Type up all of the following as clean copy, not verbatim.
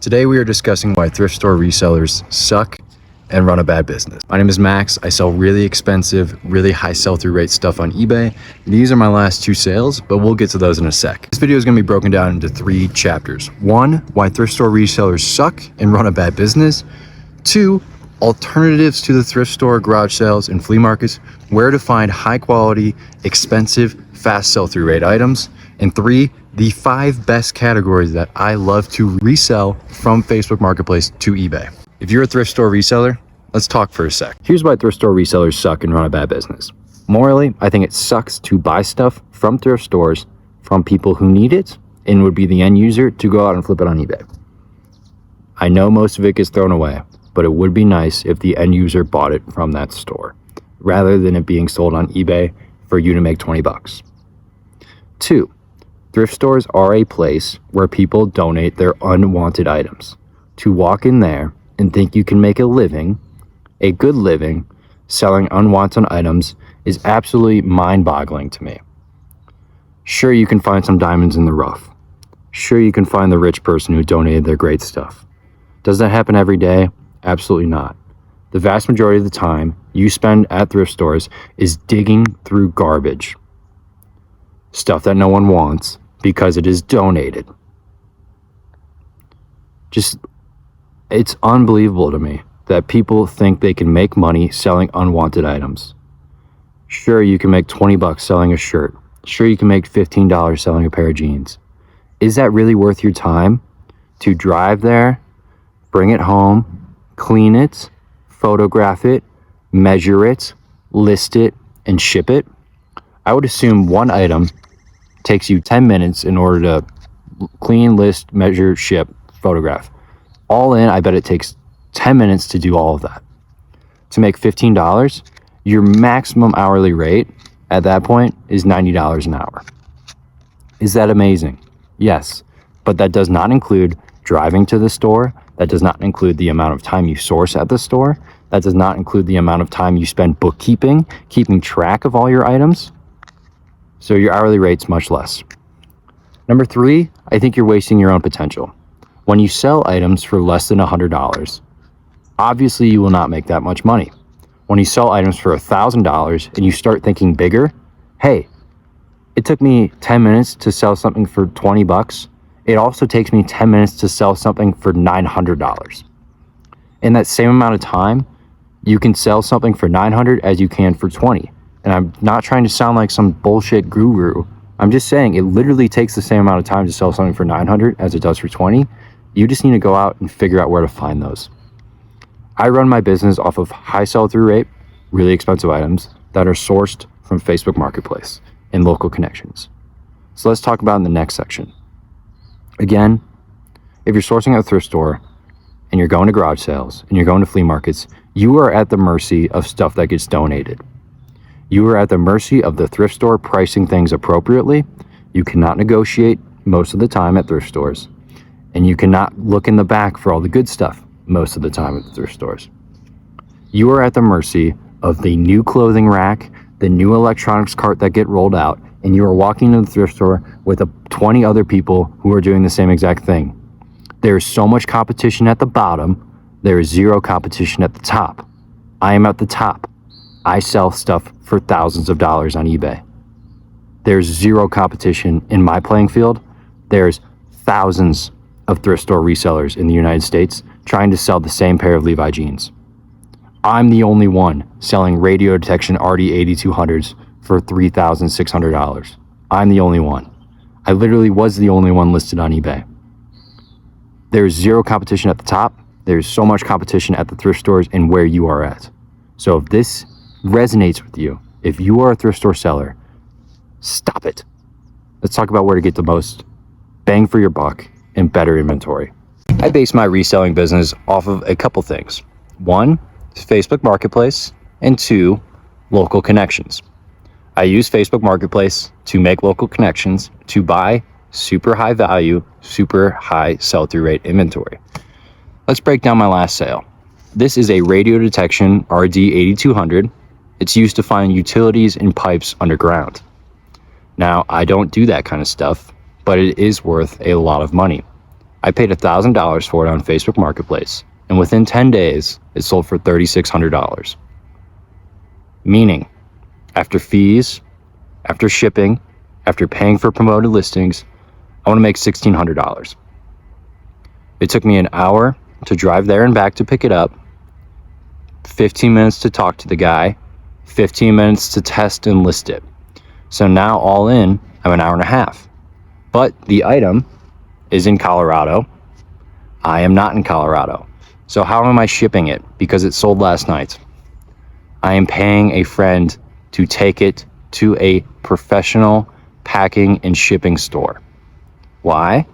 Today we are discussing why thrift store resellers suck and run a bad business. My name is Max. I sell really expensive, really high sell-through rate stuff on eBay. These are my last 2 sales, but we'll get to those in a sec. This video is going to be broken down into 3 chapters. 1, why thrift store resellers suck and run a bad business. 2, alternatives to the thrift store, garage sales, and flea markets, where to find high quality, expensive, fast sell-through rate items. And 3, the 5 best categories that I love to resell from Facebook Marketplace to eBay. If you're a thrift store reseller, let's talk for a sec. Here's why thrift store resellers suck and run a bad business. Morally, I think it sucks to buy stuff from thrift stores from people who need it and would be the end user to go out and flip it on eBay. I know most of it gets thrown away, but it would be nice if the end user bought it from that store rather than it being sold on eBay for you to make 20 bucks. 2, thrift stores are a place where people donate their unwanted items. To walk in there and think you can make a living, a good living, selling unwanted items is absolutely mind-boggling to me. Sure, you can find some diamonds in the rough. Sure, you can find the rich person who donated their great stuff. Does that happen every day? Absolutely not. The vast majority of the time you spend at thrift stores is digging through garbage. Stuff that no one wants because it is donated. It's unbelievable to me that people think they can make money selling unwanted items. Sure, you can make 20 bucks selling a shirt. Sure, you can make $15 selling a pair of jeans. Is that really worth your time to drive there, bring it home, clean it, photograph it, measure it, list it, and ship it? I would assume one item takes you 10 minutes in order to clean, list, measure, ship, photograph. All in, I bet it takes 10 minutes to do all of that. To make $15, your maximum hourly rate at that point is $90 an hour. Is that amazing? Yes, but that does not include driving to the store. That does not include the amount of time you source at the store. That does not include the amount of time you spend bookkeeping, keeping track of all your items. So your hourly rate's much less. Number 3, I think you're wasting your own potential. When you sell items for less than $100, obviously you will not make that much money. When you sell items for $1,000 and you start thinking bigger, hey, it took me 10 minutes to sell something for 20 bucks. It also takes me 10 minutes to sell something for $900. In that same amount of time, you can sell something for $900 as you can for 20. And I'm not trying to sound like some bullshit guru. I'm just saying it literally takes the same amount of time to sell something for $900 as it does for 20. You just need to go out and figure out where to find those. I run my business off of high sell-through rate, really expensive items that are sourced from Facebook Marketplace and local connections. So let's talk about in the next section. Again, if you're sourcing at a thrift store and you're going to garage sales and you're going to flea markets, you are at the mercy of stuff that gets donated. You are at the mercy of the thrift store pricing things appropriately. You cannot negotiate most of the time at thrift stores. And you cannot look in the back for all the good stuff most of the time at the thrift stores. You are at the mercy of the new clothing rack, the new electronics cart that get rolled out, and you are walking into the thrift store with 20 other people who are doing the same exact thing. There is so much competition at the bottom. There is zero competition at the top. I am at the top. I sell stuff for thousands of dollars on eBay. There's zero competition in my playing field. There's thousands of thrift store resellers in the United States trying to sell the same pair of Levi jeans. I'm the only one selling radio detection RD8200s for $3,600. I'm the only one. I literally was the only one listed on eBay. There's zero competition at the top. There's so much competition at the thrift stores and where you are at. So if this resonates with you, if you are a thrift store seller, stop it. Let's talk about where to get the most bang for your buck and better inventory. I base my reselling business off of a couple things. 1, Facebook Marketplace, and 2, local connections. I use Facebook Marketplace to make local connections to buy super high value, super high sell-through rate inventory. Let's break down my last sale. This is a radio detection RD8200. It's used to find utilities and pipes underground. Now, I don't do that kind of stuff, but it is worth a lot of money. I paid $1,000 for it on Facebook Marketplace, and within 10 days, it sold for $3,600. Meaning, after fees, after shipping, after paying for promoted listings, I want to make $1,600. It took me an hour to drive there and back to pick it up, 15 minutes to talk to the guy, 15 minutes to test and list it. So now all in, I'm an hour and a half. But the item is in Colorado. I am not in Colorado. So how am I shipping it? Because it sold last night. I am paying a friend to take it to a professional packing and shipping store. Why?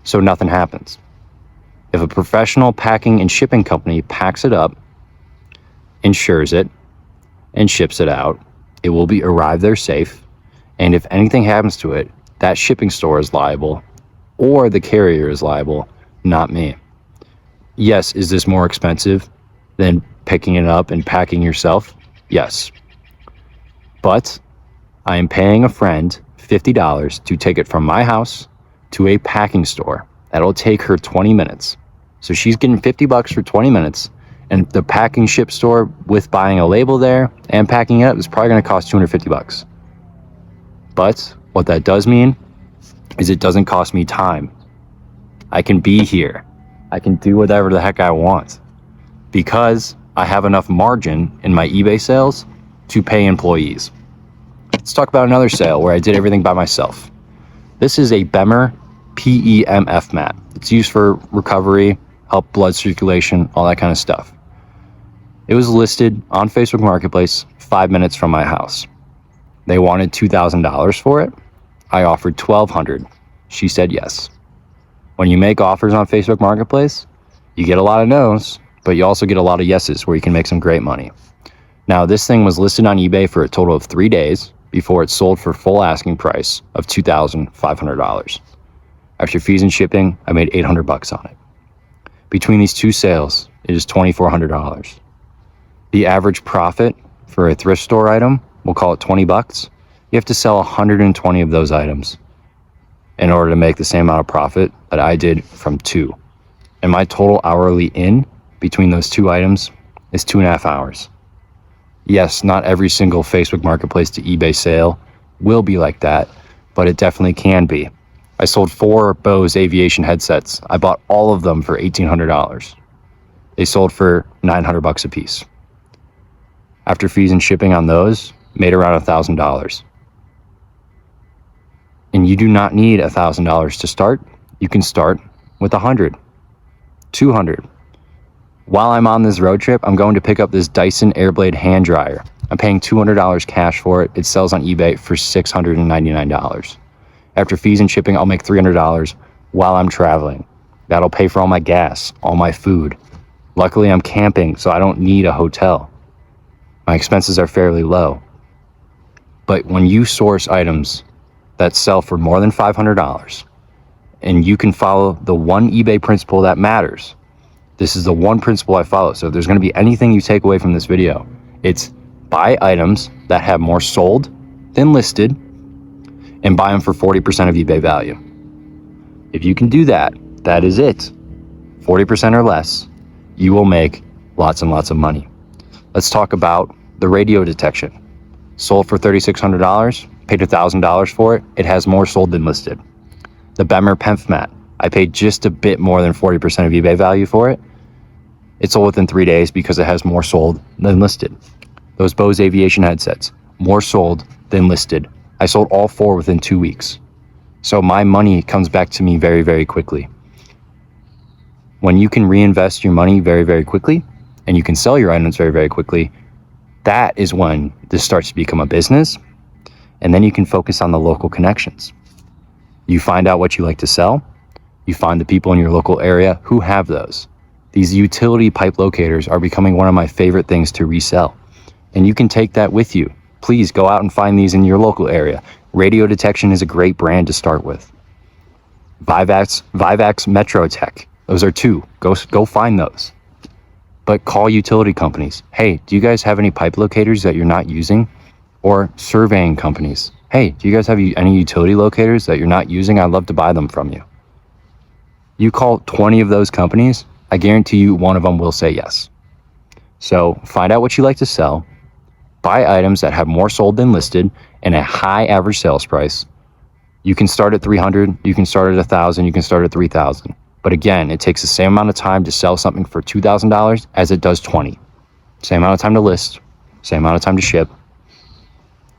So nothing happens. If a professional packing and shipping company packs it up, insures it, and ships it out, it will be arrive there safe. And if anything happens to it, that shipping store is liable, or the carrier is liable, not me. Yes, is this more expensive than picking it up and packing yourself? Yes. But I am paying a friend $50 to take it from my house to a packing store. That'll take her 20 minutes. So she's getting $50 for 20 minutes, and the packing ship store with buying a label there and packing it up is probably going to cost $250. But what that does mean is it doesn't cost me time. I can be here. I can do whatever the heck I want because I have enough margin in my eBay sales to pay employees. Let's talk about another sale where I did everything by myself. This is a BEMER PEMF mat. It's used for recovery, help blood circulation, all that kind of stuff. It was listed on Facebook Marketplace 5 minutes from my house. They wanted $2,000 for it. I offered $1,200. She said yes. When you make offers on Facebook Marketplace, you get a lot of no's, but you also get a lot of yeses where you can make some great money. Now, this thing was listed on eBay for a total of 3 days before it sold for full asking price of $2,500. After fees and shipping, I made $800 on it. Between these two sales, it is $2,400. The average profit for a thrift store item, we'll call it $20. You have to sell 120 of those items in order to make the same amount of profit that I did from 2. And my total hourly in between those 2 items is 2.5 hours. Yes, not every single Facebook Marketplace to eBay sale will be like that, but it definitely can be. I sold 4 Bose aviation headsets. I bought all of them for $1,800. They sold for $900 a piece. After fees and shipping on those, made around $1,000. And you do not need $1,000 to start. You can start with 100, 200. While I'm on this road trip, I'm going to pick up this Dyson Airblade hand dryer. I'm paying $200 cash for it. It sells on eBay for $699. After fees and shipping, I'll make $300 while I'm traveling. That'll pay for all my gas, all my food. Luckily, I'm camping, so I don't need a hotel. My expenses are fairly low. But when you source items that sell for more than $500, and you can follow the one eBay principle that matters, this is the one principle I follow. So if there's going to be anything you take away from this video, it's buy items that have more sold than listed and buy them for 40% of eBay value. If you can do that, that is it. 40% or less, you will make lots and lots of money. Let's talk about the radio detection. Sold for $3,600, paid $1,000 for it. It has more sold than listed. The BEMER PEMF mat, I paid just a bit more than 40% of eBay value for it. It sold within 3 days because it has more sold than listed. Those Bose aviation headsets, more sold than listed. I sold all 4 within 2 weeks. So my money comes back to me very, very quickly. When you can reinvest your money very, very quickly, and you can sell your items very, very quickly, that is when this starts to become a business, and then you can focus on the local connections. You find out what you like to sell. You find the people in your local area who have those. These utility pipe locators are becoming one of my favorite things to resell. And you can take that with you. Please go out and find these in your local area. Radio detection is a great brand to start with. Vivax Metrotech. Those are 2. Go find those. But call utility companies. Hey, do you guys have any pipe locators that you're not using? Or surveying companies. Hey, do you guys have any utility locators that you're not using? I'd love to buy them from you. You call 20 of those companies, I guarantee you one of them will say yes. So find out what you like to sell, buy items that have more sold than listed and a high average sales price. You can start at 300, you can start at 1,000, you can start at 3,000. But again, it takes the same amount of time to sell something for $2,000 as it does 20. Same amount of time to list, same amount of time to ship.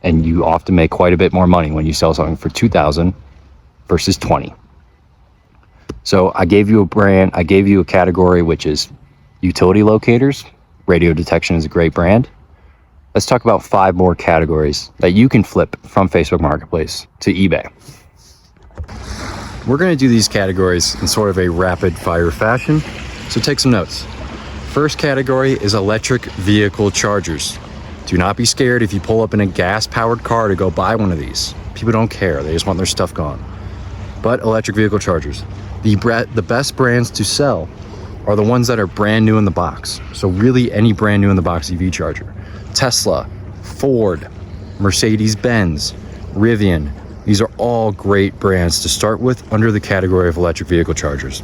And you often make quite a bit more money when you sell something for 2,000 versus 20. So I gave you a brand, I gave you a category, which is utility locators. Radio detection is a great brand. Let's talk about 5 more categories that you can flip from Facebook Marketplace to eBay. We're going to do these categories in sort of a rapid fire fashion, so take some notes. First category is electric vehicle chargers. Do not be scared if you pull up in a gas-powered car to go buy one of these. People don't care, they just want their stuff gone. But electric vehicle chargers, the best brands to sell are the ones that are brand new in the box. So really any brand new in the box EV charger. Tesla, Ford, Mercedes-Benz, Rivian. These are all great brands to start with under the category of electric vehicle chargers.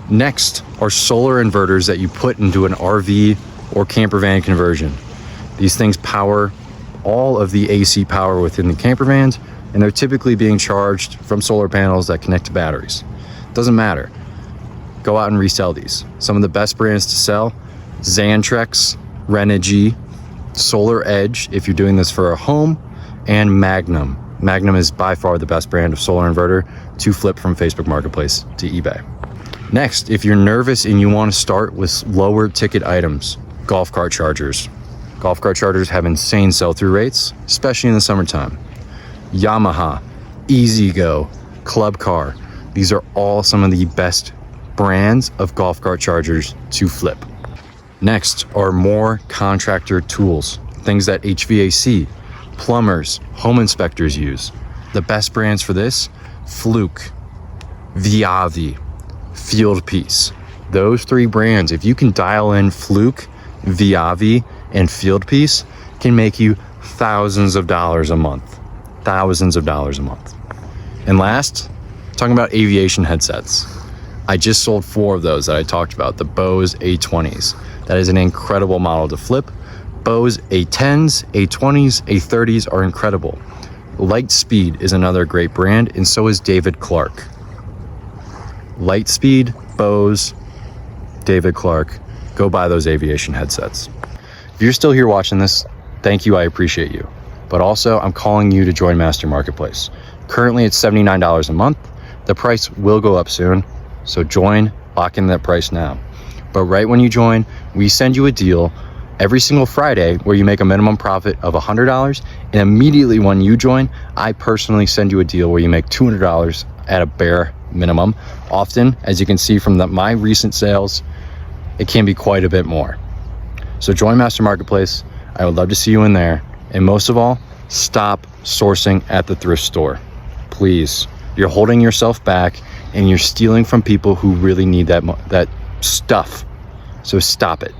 Next are solar inverters that you put into an RV or camper van conversion. These things power all of the AC power within the camper vans, and they're typically being charged from solar panels that connect to batteries. Doesn't matter. Go out and resell these. Some of the best brands to sell: Xantrex, Renogy, Solar Edge if you're doing this for a home, and Magnum. Magnum is by far the best brand of solar inverter to flip from Facebook Marketplace to eBay. Next, if you're nervous and you want to start with lower ticket items, golf cart chargers. Golf cart chargers have insane sell-through rates, especially in the summertime. Yamaha, EasyGo, Club Car. These are all some of the best brands of golf cart chargers to flip. Next are more contractor tools, things that HVAC, plumbers, home inspectors use. The best brands for this: Fluke, Viavi, Fieldpiece. Those 3 brands, if you can dial in Fluke, Viavi, and Fieldpiece, can make you thousands of dollars a month. Thousands of dollars a month. And last, talking about aviation headsets. I just sold 4 of those that I talked about, the Bose A20s. That is an incredible model to flip. Bose A10s, A20s, A30s are incredible. Lightspeed is another great brand, and so is David Clark. Lightspeed, Bose, David Clark. Go buy those aviation headsets. If you're still here watching this, thank you, I appreciate you. But also, I'm calling you to join Master Marketplace. Currently, it's $79 a month. The price will go up soon, so join, lock in that price now. But right when you join, we send you a deal every single Friday where you make a minimum profit of $100, and immediately when you join, I personally send you a deal where you make $200 at a bare minimum. Often, as you can see from my recent sales, it can be quite a bit more. So join Master Marketplace. I would love to see you in there. And most of all, stop sourcing at the thrift store. Please. You're holding yourself back and you're stealing from people who really need that stuff. So stop it.